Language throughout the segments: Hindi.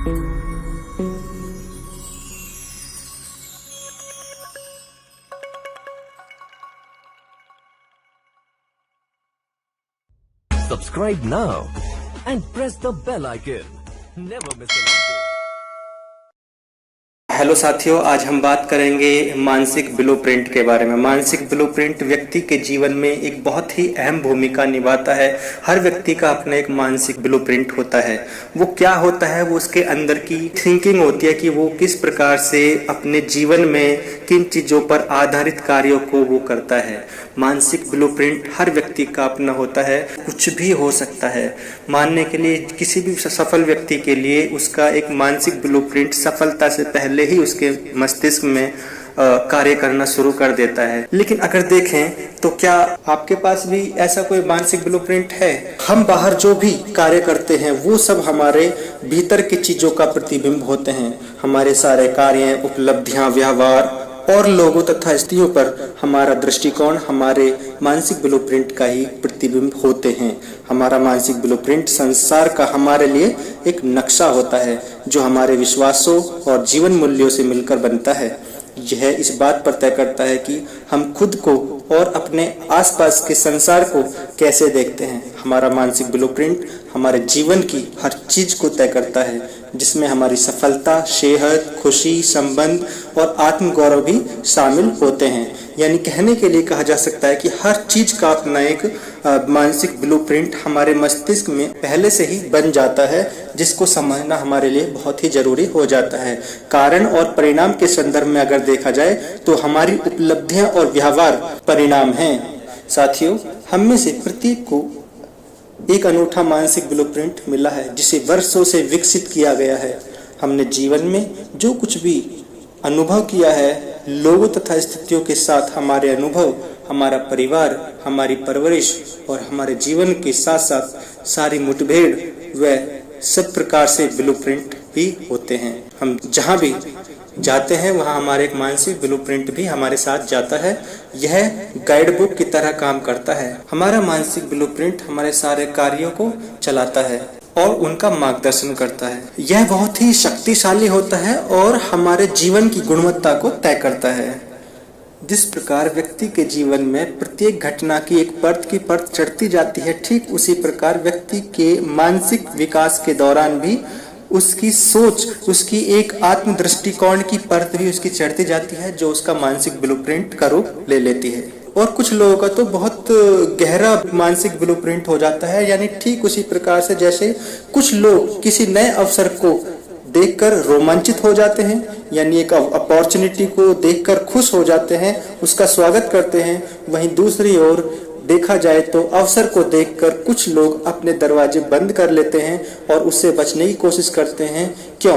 Subscribe now and press the bell icon. Never miss an update. Hello साथियों, आज हम बात करेंगे मानसिक ब्लूप्रिंट के बारे में। मानसिक ब्लूप्रिंट व्यक्ति के जीवन में एक बहुत ही अहम भूमिका निभाता है। हर व्यक्ति का अपना एक मानसिक ब्लूप्रिंट होता है। वो क्या होता है, वो उसके अंदर की थिंकिंग होती है कि वो किस प्रकार से अपने जीवन में किन चीजों पर आधारित कार्यों को वो करता है। मानसिक ब्लूप्रिंट हर व्यक्ति का अपना होता है। कुछ भी हो सकता है। मानने के लिए किसी भी सफल व्यक्ति के लिए उसका एक मानसिक ब्लूप्रिंट सफलता से पहले ही उसके मस्तिष्क में कार्य करना शुरू कर देता है। लेकिन अगर देखें तो क्या आपके पास भी ऐसा कोई मानसिक ब्लूप्रिंट है? हम बाहर जो भी कार्य करते हैं वो सब हमारे भीतर की चीजों का प्रतिबिंब होते हैं। हमारे सारे कार्य, उपलब्धियां, व्यवहार और लोगों तथा स्थितियों पर हमारा दृष्टिकोण हमारे मानसिक ब्लूप्रिंट का ही प्रतिबिंब होते हैं। हमारा मानसिक ब्लूप्रिंट संसार का हमारे लिए एक नक्शा होता है जो हमारे विश्वासों और जीवन मूल्यों से मिलकर बनता है। यह इस बात पर तय करता है कि हम खुद को और अपने आसपास के संसार को कैसे देखते हैं। हमारा मानसिक ब्लूप्रिंट हमारे जीवन की हर चीज को तय करता है, जिसमें हमारी सफलता, सेहत, खुशी, संबंध और आत्मगौरव भी शामिल होते हैं। यानी कहने के लिए कहा जा सकता है कि हर चीज का अपना एक मानसिक ब्लूप्रिंट हमारे मस्तिष्क में पहले से ही बन जाता है, जिसको समझना हमारे लिए बहुत ही जरूरी हो जाता है। कारण और परिणाम के संदर्भ में अगर देखा जाए तो हमारी उपलब्धियां और व्यवहार परिणाम हैं। साथियों, हम में से प्रत्येक को एक अनूठा मानसिक ब्लूप्रिंट मिला है, जिसे वर्षों से विकसित किया गया है। हमने जीवन में जो कुछ भी अनुभव किया है, लोगों तथा स्थितियों के साथ हमारे अनुभव, हमारा परिवार, हमारी परवरिश और हमारे जीवन के साथ साथ सारी मुठभेड़ व सब प्रकार से ब्लूप्रिंट भी होते हैं। हम जहाँ भी जाते हैं वहाँ हमारे एक मानसिक ब्लूप्रिंट भी हमारे साथ जाता है। यह गाइड बुक की तरह काम करता है। हमारा मानसिक ब्लूप्रिंट हमारे सारे कार्यों को चलाता है और उनका मार्गदर्शन करता है। यह बहुत ही शक्तिशाली होता है और हमारे जीवन की गुणवत्ता को तय करता है। जिस प्रकार व्यक्ति के जीवन में प्रत्येक घटना की एक परत की परत चढ़ती जाती है, ठीक उसी प्रकार व्यक्ति के मानसिक विकास के दौरान भी उसकी सोच, उसकी एक आत्म दृष्टिकोण की परत भी उसकी चढ़ती जाती है, जो उसका मानसिक ब्लूप्रिंट का रूप ले लेती है। और कुछ लोगों का तो बहुत गहरा मानसिक ब्लूप्रिंट हो जाता है। यानी ठीक उसी प्रकार से जैसे कुछ लोग किसी नए अवसर को देखकर रोमांचित हो जाते हैं, यानी एक अपॉर्चुनिटी को देखकर खुश हो जाते हैं, उसका स्वागत करते हैं। वहीं दूसरी ओर देखा जाए तो अवसर को देखकर कुछ लोग अपने दरवाजे बंद कर लेते हैं और उससे बचने की कोशिश करते हैं। क्यों?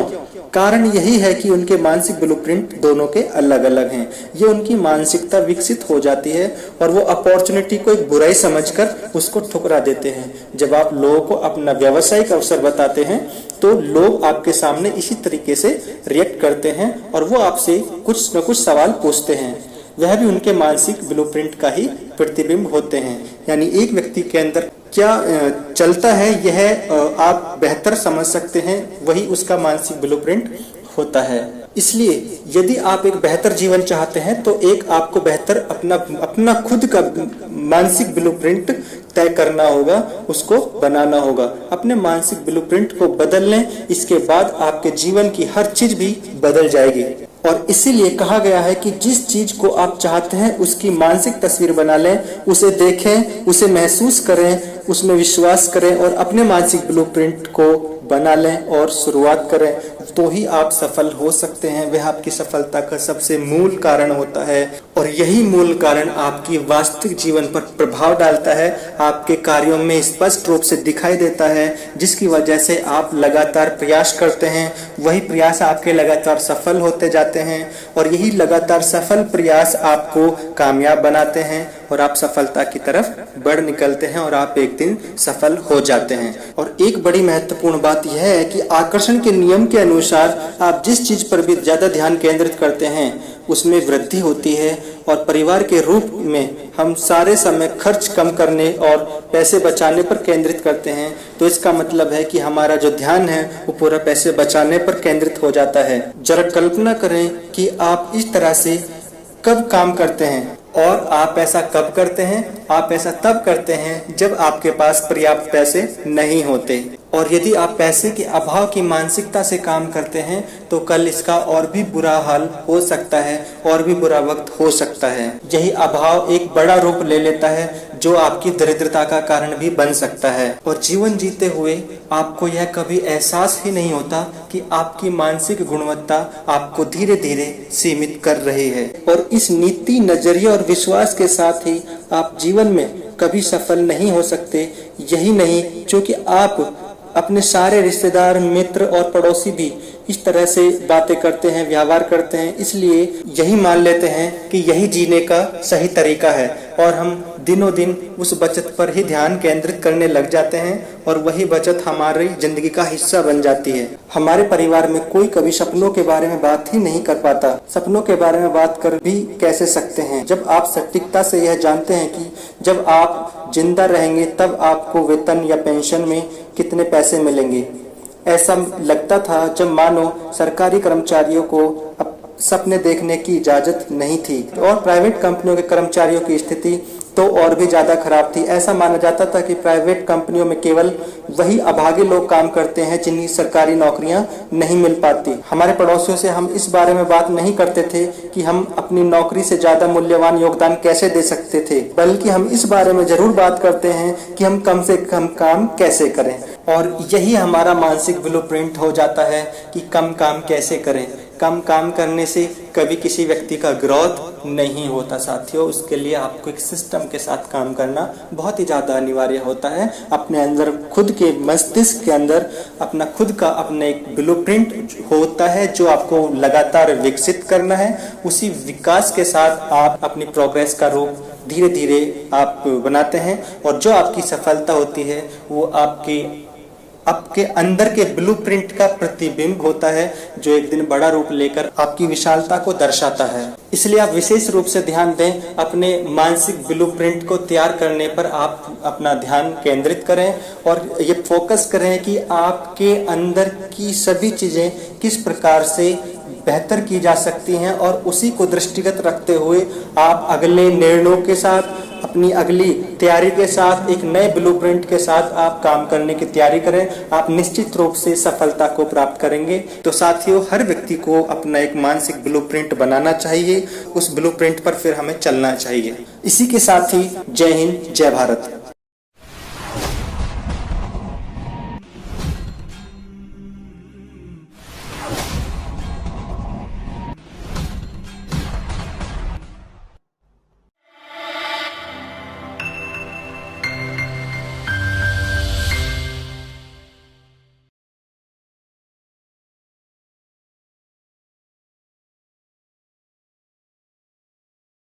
कारण यही है कि उनके मानसिक ब्लूप्रिंट दोनों के अलग अलग हैं। ये उनकी मानसिकता विकसित हो जाती है और वो अपॉर्चुनिटी को एक बुराई समझकर उसको ठुकरा देते हैं। जब आप लोगों को अपना व्यावसायिक अवसर बताते हैं तो लोग आपके सामने इसी तरीके से रिएक्ट करते हैं और वो आपसे कुछ न कुछ सवाल पूछते हैं। वह भी उनके मानसिक ब्लूप्रिंट का ही प्रतिबिंब होते हैं। यानी एक व्यक्ति के अंदर क्या चलता है, यह आप बेहतर समझ सकते हैं, वही उसका मानसिक ब्लूप्रिंट होता है। इसलिए यदि आप एक बेहतर जीवन चाहते हैं तो एक आपको बेहतर अपना खुद का मानसिक ब्लूप्रिंट तय करना होगा, उसको बनाना होगा। अपने मानसिक ब्लूप्रिंट को बदल लें, इसके बाद आपके जीवन की हर चीज भी बदल जाएगी। और इसीलिए कहा गया है कि जिस चीज को आप चाहते हैं उसकी मानसिक तस्वीर बना लें, उसे देखें, उसे महसूस करें, उसमें विश्वास करें और अपने मानसिक ब्लूप्रिंट को बना लें और शुरुआत करें, तो ही आप सफल हो सकते हैं। वह आपकी सफलता का सबसे मूल कारण होता है और यही मूल कारण आपकी वास्तविक जीवन पर प्रभाव डालता है, आपके कार्यों में स्पष्ट रूप से दिखाई देता है, जिसकी वजह से आप लगातार प्रयास करते हैं। वही प्रयास आपके लगातार सफल होते जाते हैं और यही लगातार सफल प्रयास आपको कामयाब बनाते हैं और आप सफलता की तरफ बढ़ निकलते हैं और आप एक दिन सफल हो जाते हैं। और एक बड़ी महत्वपूर्ण बात यह है कि आकर्षण के नियम के अनुसार आप जिस चीज पर भी ज्यादा ध्यान केंद्रित करते हैं उसमें वृद्धि होती है। और परिवार के रूप में हम सारे समय खर्च कम करने और पैसे बचाने पर केंद्रित करते हैं, तो इसका मतलब है कि हमारा जो ध्यान है वो पूरा पैसे बचाने पर केंद्रित हो जाता है। जरा कल्पना करें कि आप इस तरह से कब काम करते हैं, और आप ऐसा कब करते हैं? आप ऐसा तब करते हैं जब आपके पास पर्याप्त पैसे नहीं होते। और यदि आप पैसे के अभाव की मानसिकता से काम करते हैं तो कल इसका और भी बुरा हाल हो सकता है, और भी बुरा वक्त हो सकता है। यही अभाव एक बड़ा रूप ले लेता है जो आपकी दरिद्रता का कारण भी बन सकता है। और जीवन जीते हुए आपको यह कभी एहसास ही नहीं होता कि आपकी मानसिक गुणवत्ता आपको धीरे धीरे सीमित कर रही है। और इस नीति, नजरिए और विश्वास के साथ ही आप जीवन में कभी सफल नहीं हो सकते। यही नहीं, क्योंकि आप अपने सारे रिश्तेदार, मित्र और पड़ोसी भी इस तरह से बातें करते हैं, व्यवहार करते हैं, इसलिए यही मान लेते हैं कि यही जीने का सही तरीका है, और हम दिनों दिन उस बचत पर ही ध्यान केंद्रित करने लग जाते हैं, और वही बचत हमारी जिंदगी का हिस्सा बन जाती है। हमारे परिवार में कोई कभी सपनों के बारे में बात ही नहीं कर पाता। सपनों के बारे में बात कर भी कैसे सकते हैं जब आप सटीकता से यह जानते हैं कि जब आप जिंदा रहेंगे तब आपको वेतन या पेंशन में कितने पैसे मिलेंगे। ऐसा लगता था जब मानो सरकारी कर्मचारियों को सपने देखने की इजाजत नहीं थी, और प्राइवेट कंपनियों के कर्मचारियों की स्थिति तो और भी ज्यादा खराब थी। ऐसा माना जाता था कि प्राइवेट कंपनियों में केवल वही अभागे लोग काम करते हैं जिन्हें सरकारी नौकरियां नहीं मिल पाती। हमारे पड़ोसियों से हम इस बारे में बात नहीं करते थे कि हम अपनी नौकरी से ज्यादा मूल्यवान योगदान कैसे दे सकते थे, बल्कि हम इस बारे में जरूर बात करते हैं कि हम कम से कम काम कैसे करें। और यही हमारा मानसिक ब्लूप्रिंट हो जाता है कि कम काम कैसे करें। कम काम करने से कभी किसी व्यक्ति का ग्रोथ नहीं होता साथियों। उसके लिए आपको एक सिस्टम के साथ काम करना बहुत ही ज्यादा अनिवार्य होता है। अपने अंदर, खुद के मस्तिष्क के अंदर अपना खुद का अपना एक ब्लूप्रिंट होता है जो आपको लगातार विकसित करना है। उसी विकास के साथ आप अपनी प्रोग्रेस का रूप धीरे धीरे आप बनाते हैं, और जो आपकी सफलता होती है वो आपके अंदर के ब्लूप्रिंट का प्रतिबिंब होता है, जो एक दिन बड़ा रूप लेकर आपकी विशालता को दर्शाता है। इसलिए आप विशेष रूप से ध्यान दें, अपने मानसिक ब्लूप्रिंट को तैयार करने पर आप अपना ध्यान केंद्रित करें, और ये फोकस करें कि आपके अंदर की सभी चीजें किस प्रकार से बेहतर की जा सकती हैं, और उसी को दृष्टिगत रखते हुए आप अगले निर्णयों के साथ, अपनी अगली तैयारी के साथ, एक नए ब्लूप्रिंट के साथ आप काम करने की तैयारी करें। आप निश्चित रूप से सफलता को प्राप्त करेंगे। तो साथियों, हर व्यक्ति को अपना एक मानसिक ब्लूप्रिंट बनाना चाहिए, उस ब्लूप्रिंट पर फिर हमें चलना चाहिए। इसी के साथ ही जय हिंद, जय भारत।